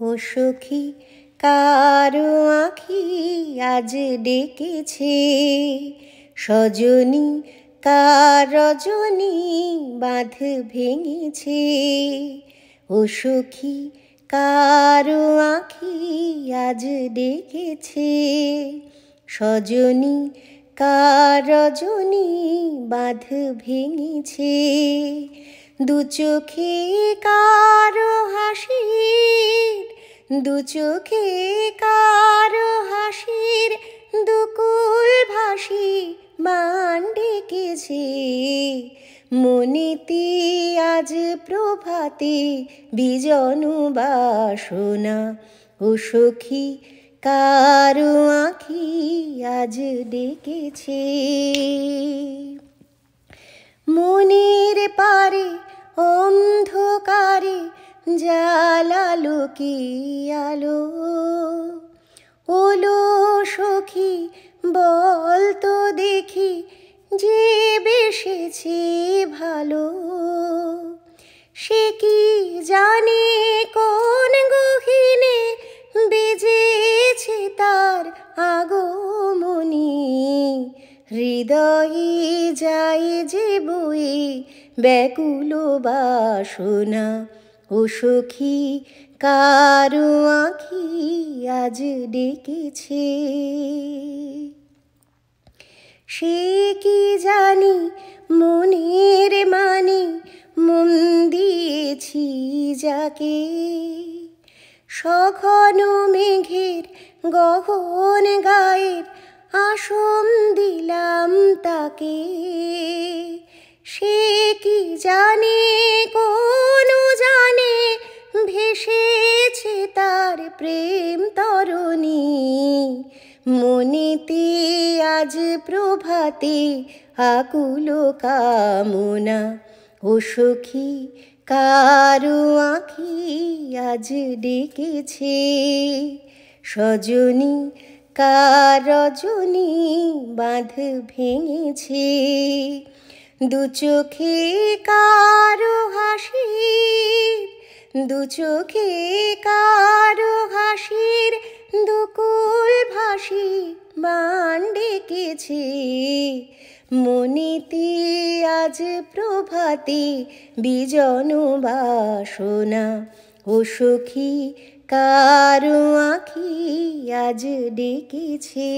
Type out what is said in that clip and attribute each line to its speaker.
Speaker 1: ও সখী কারো আঁখি আজ ডেকেছে, সজনী কার রজনী বাঁধ ভেঙেছে। ও সখী কারো আঁখি আজ ডেকেছে, সজনী কার রজনী বাঁধ ভেঙেছে। দু চোখে কারো হাসির, দু চোখে কারো হাসির দুকুল ভাসি বান ডেকেছে। মনেতে আজ প্রভাতে বিজন বাসনা, ও সখী কারো আঁখি আজ ডেকেছে। মনের পারে অন্ধকারে জ্বালালো কি আলো, ওলো সখী বল তো দেখি যে বেসেছে ভালো। সে কি জানে কোন গহীনে বেজেছে তার আগমনী। হৃদয়ে যায় যে বয়ে ব্যাকুল বাসনা, ও সখী কারো আঁখি আজ ডেকেছে। সে কি জানি মনের মানে মন দিয়েছি যাকে, সঘন মেঘের গহন গায়ের আসন দিলাম তাকে। সে কি জানে কোন জানে ভেসেছে তার প্রেম তরণী। মনেতে আজ প্রভাতে আকুল কামনা, ও সখী কারো আঁখি আজ ডেকেছে। সজনী কার রজনী বাঁধ ভেঙেছে। দু চোখে কারো হাসির, দু চোখে কারো হাসির দুকুল ভাসি বান ডেকেছে। মনেতে আজ প্রভাতে বিজন বাসনা, ও সখী কারো আঁখি আজ ডেকেছে।